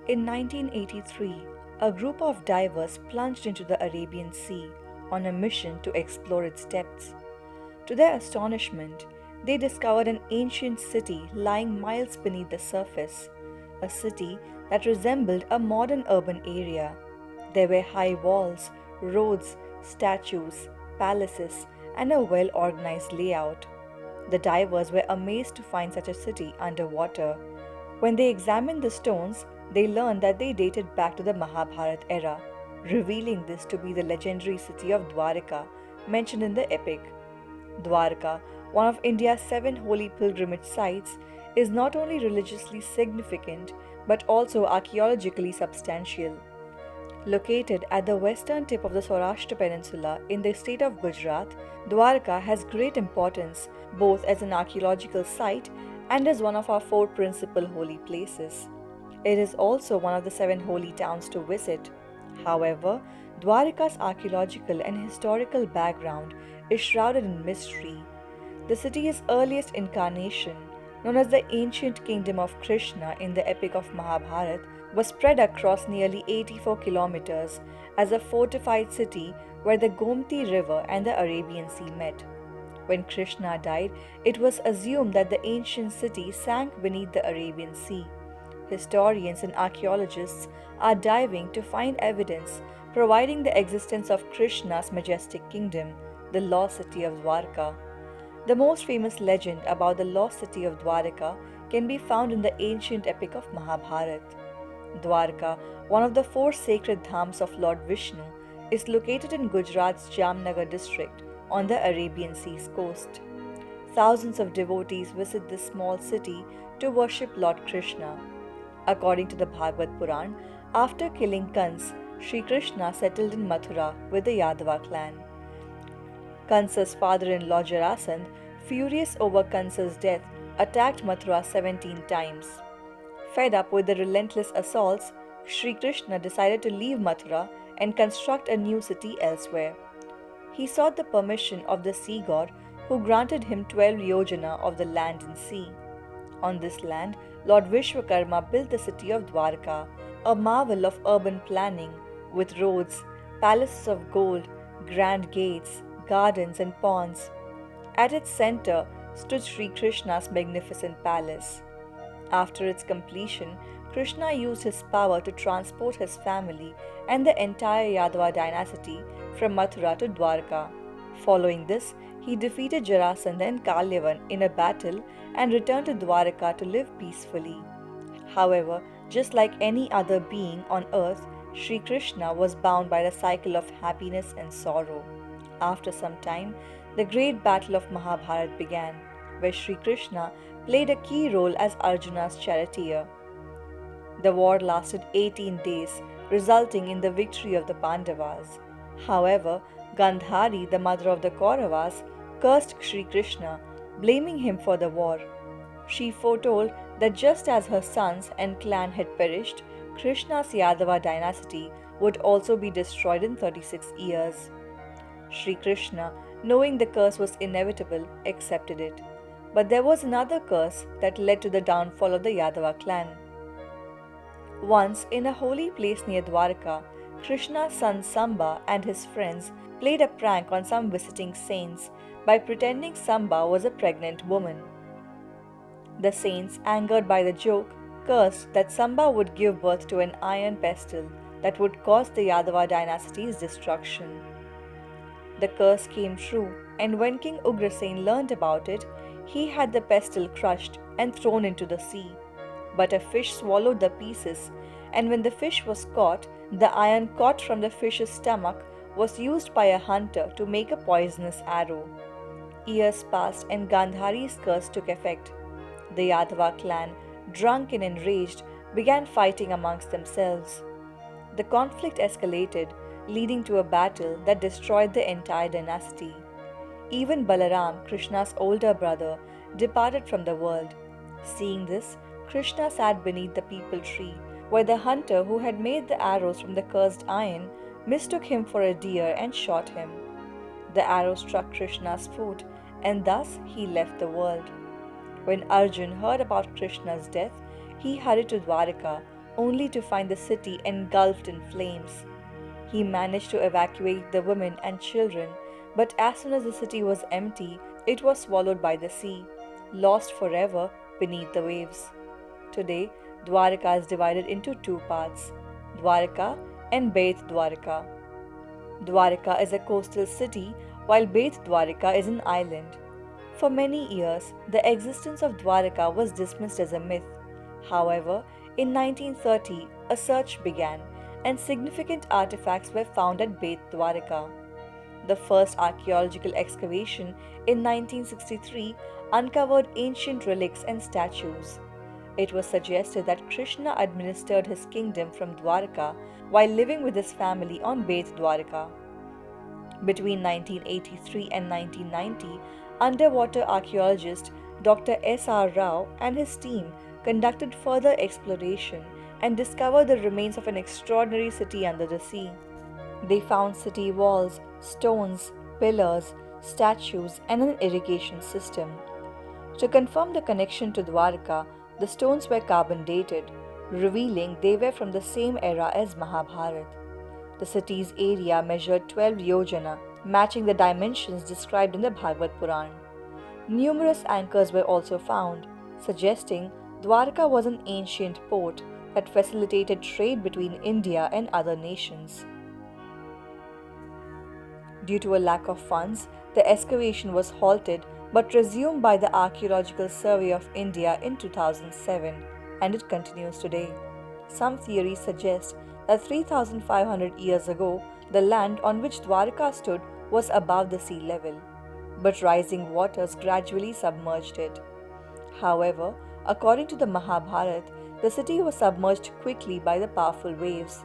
In 1983, a group of divers plunged into the Arabian Sea on a mission to explore its depths. To their astonishment, they discovered an ancient city lying miles beneath the surface, a city that resembled a modern urban area. There were high walls, roads, statues, palaces, and a well organized layout. The divers were amazed to find such a city underwater. When they examined the stones, they learned that they dated back to the Mahabharata era, revealing this to be the legendary city of Dwarka mentioned in the epic. Dwarka, one of India's 7 holy pilgrimage sites, is not only religiously significant but also archaeologically substantial. Located at the western tip of the Saurashtra peninsula in the state of Gujarat, Dwarka has great importance both as an archaeological site and as one of our 4 principal holy places. It is also one of the 7 holy towns to visit. However, Dwarka's archaeological and historical background is shrouded in mystery. The city's earliest incarnation, known as the ancient kingdom of Krishna in the epic of Mahabharata, was spread across nearly 84 kilometers as a fortified city where the Gomti River and the Arabian Sea met. When Krishna died, it was assumed that the ancient city sank beneath the Arabian Sea. Historians and archaeologists are diving to find evidence providing the existence of Krishna's majestic kingdom, the lost city of Dwarka. The most famous legend about the lost city of Dwarka can be found in the ancient epic of Mahabharata. Dwarka, one of the 4 sacred Dhaams of Lord Vishnu, is located in Gujarat's Jamnagar district on the Arabian Sea's coast. Thousands of devotees visit this small city to worship Lord Krishna. According to the Bhagavad Purana, after killing Kansa, Shri Krishna settled in Mathura with the Yadava clan. Kansa's father-in-law Jarasandh, furious over Kansa's death, attacked Mathura 17 times. Fed up with the relentless assaults, Shri Krishna decided to leave Mathura and construct a new city elsewhere. He sought the permission of the sea god, who granted him 12 Yojanas of the land and sea. On this land, Lord Vishwakarma built the city of Dwarka, a marvel of urban planning, with roads, palaces of gold, grand gates, gardens and ponds. At its center stood Shri Krishna's magnificent palace. After its completion, Krishna used his power to transport his family and the entire Yadava dynasty from Mathura to Dwarka. Following this, he defeated Jarasandh and Kalyavan in a battle and returned to Dwarka to live peacefully. However, just like any other being on earth, Shri Krishna was bound by the cycle of happiness and sorrow. After some time, the great battle of Mahabharata began, where Shri Krishna played a key role as Arjuna's charioteer. The war lasted 18 days, resulting in the victory of the Pandavas. However, Gandhari, the mother of the Kauravas, cursed Shri Krishna, blaming him for the war. She foretold that just as her sons and clan had perished, Krishna's Yadava dynasty would also be destroyed in 36 years. Shri Krishna, knowing the curse was inevitable, accepted it. But there was another curse that led to the downfall of the Yadava clan. Once, in a holy place near Dwarka, Krishna's son Samba and his friends played a prank on some visiting saints by pretending Samba was a pregnant woman. The saints, angered by the joke, cursed that Samba would give birth to an iron pestle that would cause the Yadava dynasty's destruction. The curse came true, and when King Ugrasen learned about it, he had the pestle crushed and thrown into the sea. But a fish swallowed the pieces, and when the fish was caught, the iron caught from the fish's stomach was used by a hunter to make a poisonous arrow. Years passed and Gandhari's curse took effect. The Yadava clan, drunk and enraged, began fighting amongst themselves. The conflict escalated, leading to a battle that destroyed the entire dynasty. Even Balaram, Krishna's older brother, departed from the world. Seeing this, Krishna sat beneath the peepal tree, where the hunter who had made the arrows from the cursed iron mistook him for a deer and shot him. The arrow struck Krishna's foot, and thus he left the world. When Arjun heard about Krishna's death, he hurried to Dwarka, only to find the city engulfed in flames. He managed to evacuate the women and children, but as soon as the city was empty, it was swallowed by the sea, lost forever beneath the waves. Today, Dwarka is divided into two parts, Dwarka and Bet Dwarka. Dwarka is a coastal city, while Bet Dwarka is an island. For many years, the existence of Dwarka was dismissed as a myth. However, in 1930, a search began, and significant artifacts were found at Bet Dwarka. The first archaeological excavation in 1963 uncovered ancient relics and statues. It was suggested that Krishna administered his kingdom from Dwarka while living with his family on Bet Dwarka. Between 1983 and 1990, underwater archaeologist Dr. S.R. Rao and his team conducted further exploration and discovered the remains of an extraordinary city under the sea. They found city walls, stones, pillars, statues, and an irrigation system. To confirm the connection to Dwarka, the stones were carbon dated, revealing they were from the same era as Mahabharata. The city's area measured 12 Yojana, matching the dimensions described in the Bhagavad Purana. Numerous anchors were also found, suggesting Dwarka was an ancient port that facilitated trade between India and other nations. Due to a lack of funds, the excavation was halted but resumed by the Archaeological Survey of India in 2007, and it continues today. Some theories suggest that 3,500 years ago, the land on which Dwarka stood was above the sea level, but rising waters gradually submerged it. However, according to the Mahabharata, the city was submerged quickly by the powerful waves.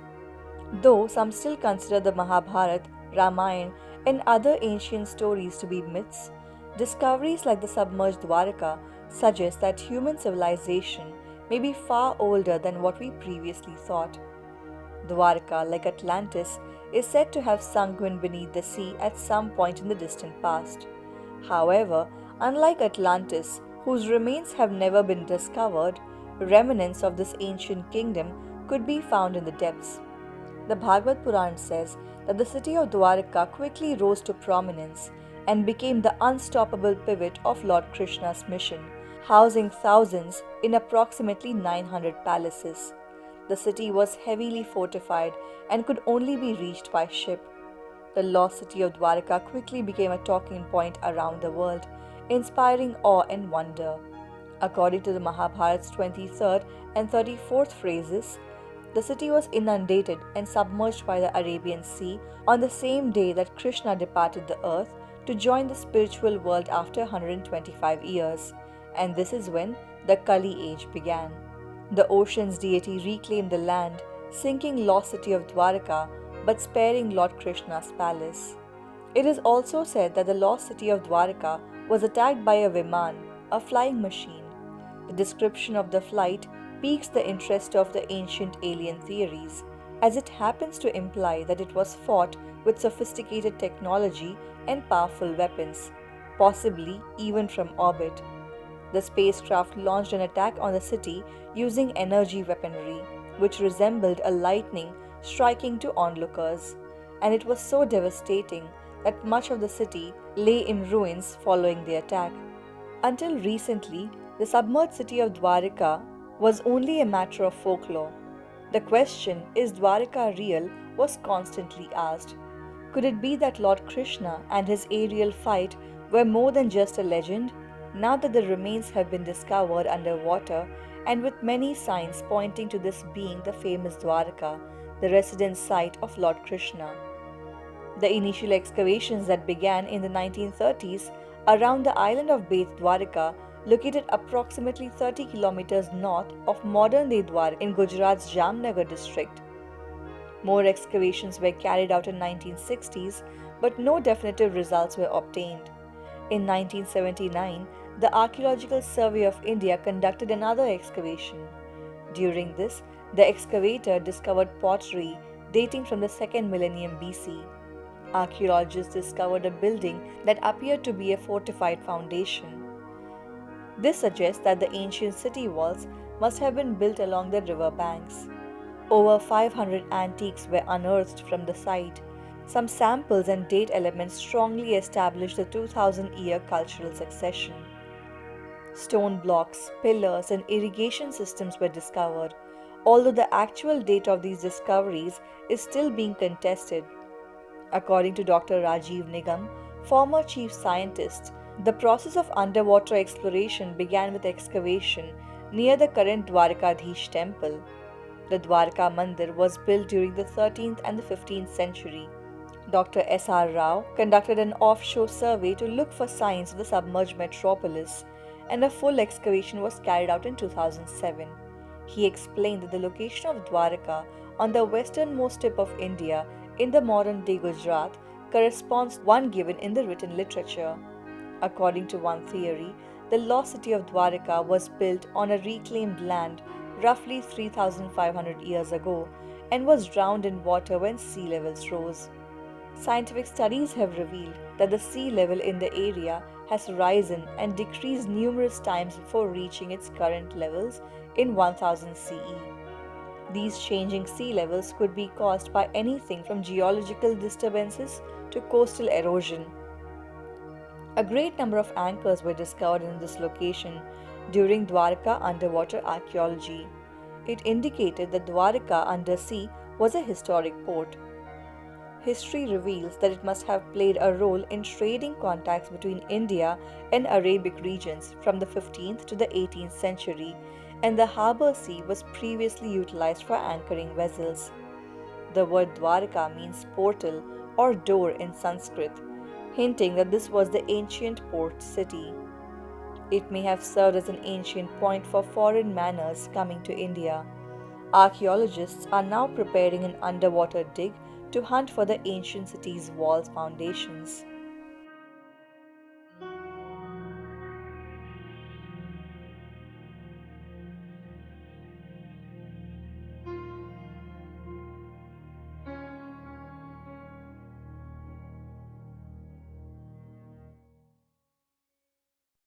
Though some still consider the Mahabharata, Ramayana, and other ancient stories to be myths, discoveries like the submerged Dwarka suggest that human civilization may be far older than what we previously thought. Dwarka, like Atlantis, is said to have sunk beneath the sea at some point in the distant past. However, unlike Atlantis, whose remains have never been discovered, remnants of this ancient kingdom could be found in the depths. The Bhagavad Purana says that the city of Dwarka quickly rose to prominence and became the unstoppable pivot of Lord Krishna's mission, housing thousands in approximately 900 palaces. The city was heavily fortified and could only be reached by ship. The lost city of Dwarka quickly became a talking point around the world, inspiring awe and wonder. According to the Mahabharata's 23rd and 34th phrases, the city was inundated and submerged by the Arabian Sea on the same day that Krishna departed the earth to join the spiritual world after 125 years, and this is when the Kali age began. The ocean's deity reclaimed the land, sinking lost city of Dwarka but sparing Lord Krishna's palace. It is also said that the lost city of Dwarka was attacked by a Viman, a flying machine. The description of the flight piques the interest of the ancient alien theories, as it happens to imply that it was fought with sophisticated technology and powerful weapons, possibly even from orbit. The spacecraft launched an attack on the city using energy weaponry, which resembled a lightning striking to onlookers, and it was so devastating that much of the city lay in ruins following the attack. Until recently, the submerged city of Dwarka was only a matter of folklore. The question, is Dwarka real, was constantly asked. Could it be that Lord Krishna and his aerial fight were more than just a legend? Now that the remains have been discovered underwater, and with many signs pointing to this being the famous Dwarka, the residence site of Lord Krishna. The initial excavations that began in the 1930s around the island of Bet Dwarka, located approximately 30 kilometers north of modern-day Dwarka in Gujarat's Jamnagar district. More excavations were carried out in 1960s, but no definitive results were obtained. In 1979, the Archaeological Survey of India conducted another excavation. During this, the excavator discovered pottery dating from the 2nd millennium BC. Archaeologists discovered a building that appeared to be a fortified foundation. This suggests that the ancient city walls must have been built along the river banks. Over 500 antiques were unearthed from the site. Some samples and date elements strongly establish the 2000-year cultural succession. Stone blocks, pillars, and irrigation systems were discovered, although the actual date of these discoveries is still being contested. According to Dr. Rajiv Nigam, former chief scientist, the process of underwater exploration began with excavation near the current Dwarkadhish temple. The Dwarka Mandir was built during the 13th and the 15th century. Dr. S.R. Rao conducted an offshore survey to look for signs of the submerged metropolis, and a full excavation was carried out in 2007. He explained that the location of Dwarka on the westernmost tip of India in the modern-day Gujarat corresponds to one given in the written literature. According to one theory, the lost city of Dwarka was built on a reclaimed land roughly 3,500 years ago and was drowned in water when sea levels rose. Scientific studies have revealed that the sea level in the area has risen and decreased numerous times before reaching its current levels in 1000 CE. These changing sea levels could be caused by anything from geological disturbances to coastal erosion. A great number of anchors were discovered in this location during Dwarka underwater archaeology. It indicated that Dwarka undersea was a historic port. History reveals that it must have played a role in trading contacts between India and Arabic regions from the 15th to the 18th century, and the harbour sea was previously utilized for anchoring vessels. The word Dwarka means portal or door in Sanskrit, hinting that this was the ancient port city. It may have served as an ancient point for foreign mariners coming to India. Archaeologists are now preparing an underwater dig to hunt for the ancient city's walls foundations.